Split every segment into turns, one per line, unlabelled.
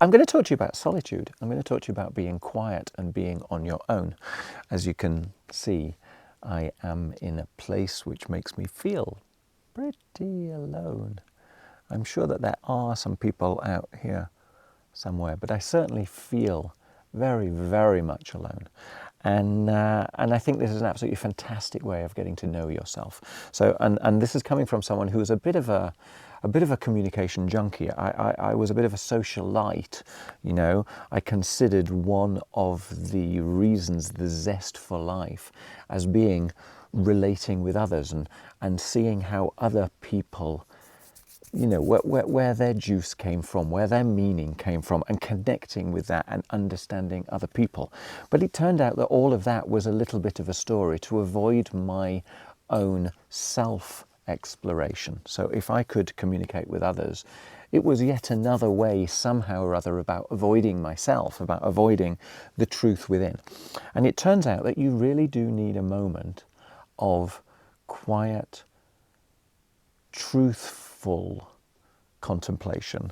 I'm going to talk to you about solitude. I'm going to talk to you about being quiet and being on your own. As you can see, I am in a place which makes me feel pretty alone. I'm sure that there are some people out here somewhere, but I certainly feel very, very much alone. And I think this is an absolutely fantastic way of getting to know yourself. So, and this is coming from someone who is a bit of a communication junkie. I was a bit of a socialite, you know. I considered one of the reasons, the zest for life, as being relating with others and seeing how other people, you know, where their juice came from, where their meaning came from, and connecting with that and understanding other people. But it turned out that all of that was a little bit of a story to avoid my own self-exploration. So if I could communicate with others, it was yet another way, somehow or other, about avoiding myself, about avoiding the truth within. And it turns out that you really do need a moment of quiet, truthful contemplation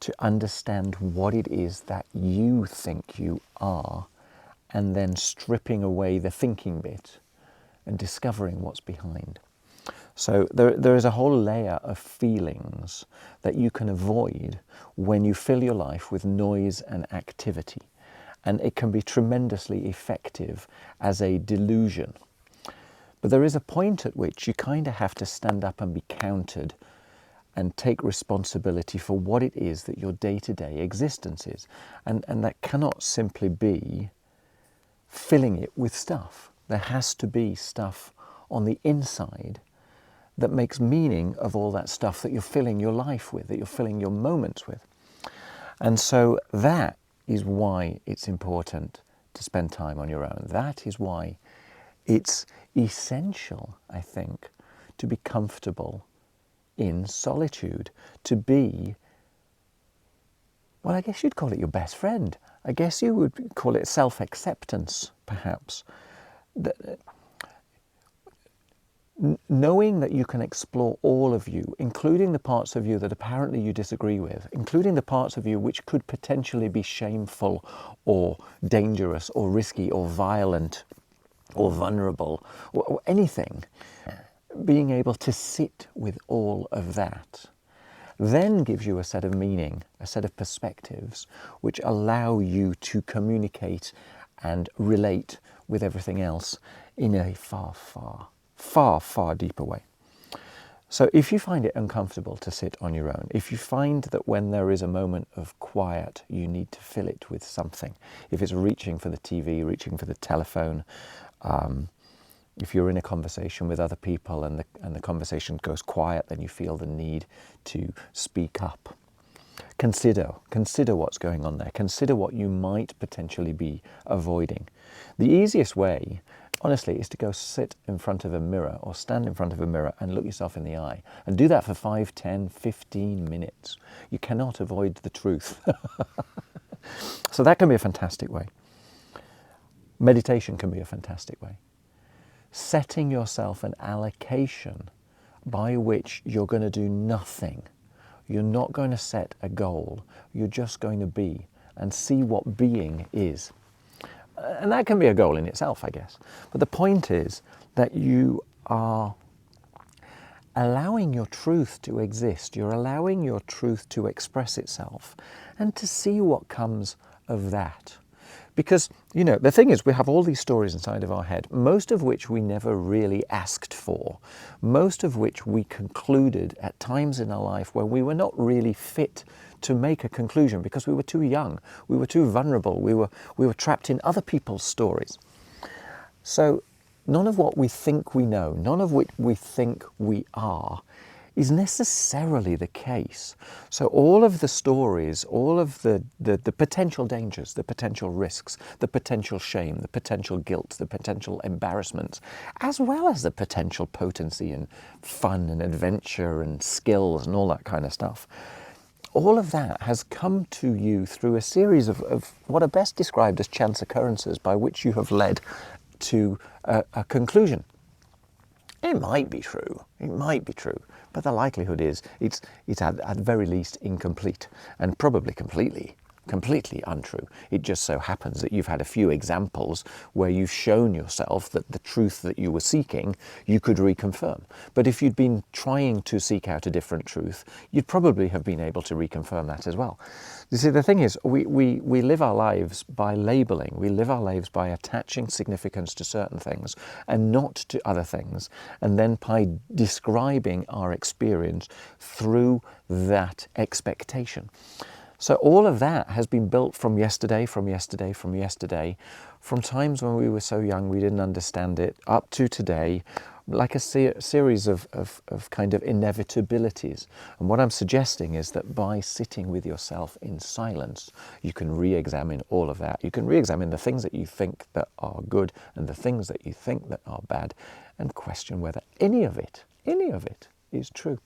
to understand what it is that you think you are, and then stripping away the thinking bit and discovering what's behind. So there is a whole layer of feelings that you can avoid when you fill your life with noise and activity, and it can be tremendously effective as a delusion. But there is a point at which you kind of have to stand up and be counted and take responsibility for what it is that your day-to-day existence is. And that cannot simply be filling it with stuff. There has to be stuff on the inside that makes meaning of all that stuff that you're filling your life with, that you're filling your moments with. And so that is why it's important to spend time on your own. That is why it's essential, I think, to be comfortable in solitude, to be, well, I guess you'd call it your best friend. I guess you would call it self-acceptance, perhaps. Knowing that you can explore all of you, including the parts of you that apparently you disagree with, including the parts of you which could potentially be shameful or dangerous or risky or violent or vulnerable or anything, being able to sit with all of that then gives you a set of meaning, a set of perspectives which allow you to communicate and relate with everything else in a far, far, far, far deeper way. So if you find it uncomfortable to sit on your own, if you find that when there is a moment of quiet, you need to fill it with something, if it's reaching for the TV, reaching for the telephone, if you're in a conversation with other people and the conversation goes quiet, then you feel the need to speak up. Consider what's going on there. Consider what you might potentially be avoiding. The easiest way, honestly, is to go sit in front of a mirror or stand in front of a mirror and look yourself in the eye. And do that for 5, 10, 15 minutes. You cannot avoid the truth. So that can be a fantastic way. Meditation can be a fantastic way. Setting yourself an allocation by which you're going to do nothing. You're not going to set a goal. You're just going to be and see what being is. And that can be a goal in itself, I guess. But the point is that you are allowing your truth to exist. You're allowing your truth to express itself and to see what comes of that. Because, you know, the thing is, we have all these stories inside of our head, most of which we never really asked for, most of which we concluded at times in our life where we were not really fit to make a conclusion because we were too young, we were too vulnerable, we were trapped in other people's stories. So none of what we think we know, none of what we think we are, is necessarily the case. So all of the stories, all of the potential dangers, the potential risks, the potential shame, the potential guilt, the potential embarrassments, as well as the potential potency and fun and adventure and skills and all that kind of stuff, all of that has come to you through a series of what are best described as chance occurrences by which you have led to a conclusion. It might be true, But the likelihood is it's at very least incomplete, and probably completely untrue. It just so happens that you've had a few examples where you've shown yourself that the truth that you were seeking, you could reconfirm. But if you'd been trying to seek out a different truth, you'd probably have been able to reconfirm that as well. You see, the thing is, we live our lives by labeling. We live our lives by attaching significance to certain things and not to other things, and then by describing our experience through that expectation. So all of that has been built from yesterday, from times when we were so young we didn't understand it, up to today, like a series of kind of inevitabilities. And what I'm suggesting is that by sitting with yourself in silence, you can re-examine all of that. You can re-examine the things that you think that are good and the things that you think that are bad, and question whether any of it is true.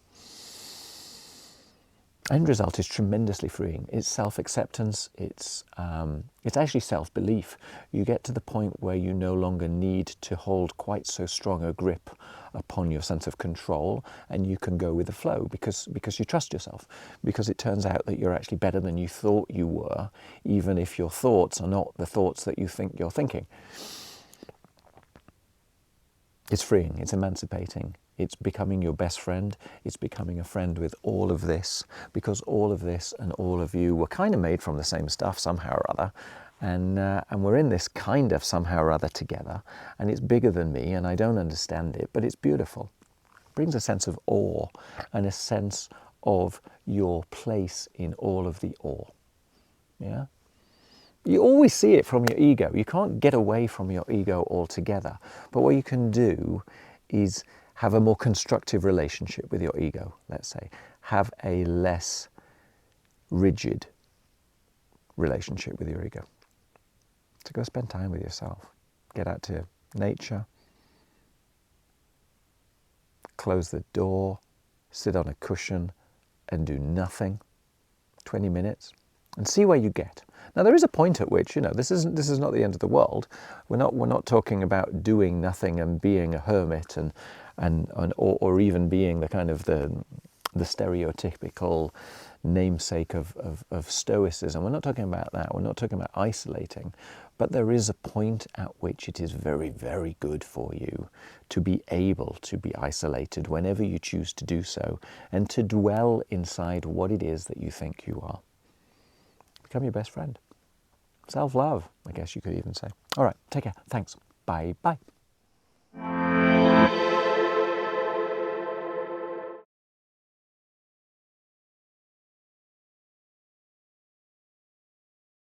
End result is tremendously freeing. It's self-acceptance, it's actually self-belief. You get to the point where you no longer need to hold quite so strong a grip upon your sense of control, and you can go with the flow because you trust yourself, because it turns out that you're actually better than you thought you were, even if your thoughts are not the thoughts that you think you're thinking. It's freeing, it's emancipating. It's becoming your best friend. It's becoming a friend with all of this, because all of this and all of you were kind of made from the same stuff somehow or other. And we're in this kind of somehow or other together. And it's bigger than me, and I don't understand it, but it's beautiful. It brings a sense of awe and a sense of your place in all of the awe. Yeah? You always see it from your ego. You can't get away from your ego altogether. But what you can do is have a more constructive relationship with your ego, let's say. Have a less rigid relationship with your ego. So go spend time with yourself. Get out to nature. Close the door. Sit on a cushion and do nothing. 20 minutes. And see where you get. Now there is a point at which, this is not the end of the world. We're not talking about doing nothing and being a hermit or even being the kind of the stereotypical namesake of stoicism. We're not talking about that. We're not talking about isolating. But there is a point at which it is very, very good for you to be able to be isolated whenever you choose to do so, and to dwell inside what it is that you think you are. Become your best friend. Self-love, I guess you could even say. All right, take care. Thanks. Bye-bye.